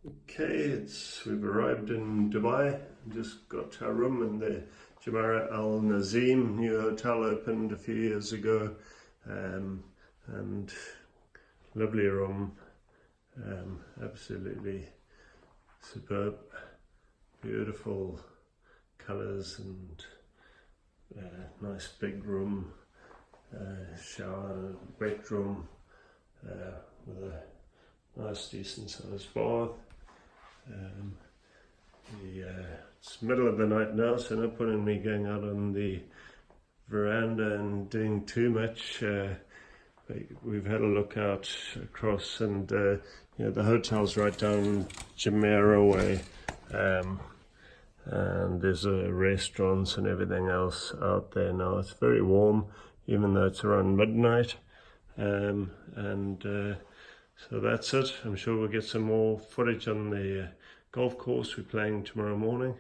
Okay, we've arrived in Dubai. Just got to our room in the Jumeirah Al Naseem new hotel opened a few years ago, and lovely room, absolutely superb, beautiful colours and nice big room, shower, wet room with a nice decent sized bath. It's middle of the night now, so no point in me going out on the veranda and doing too much. We've had a look out across, and the hotel's right down Jumeirah way, and there's restaurants and everything else out there now. It's very warm, even though it's around midnight, so that's it. I'm sure we'll get some more footage on the golf course we're playing tomorrow morning.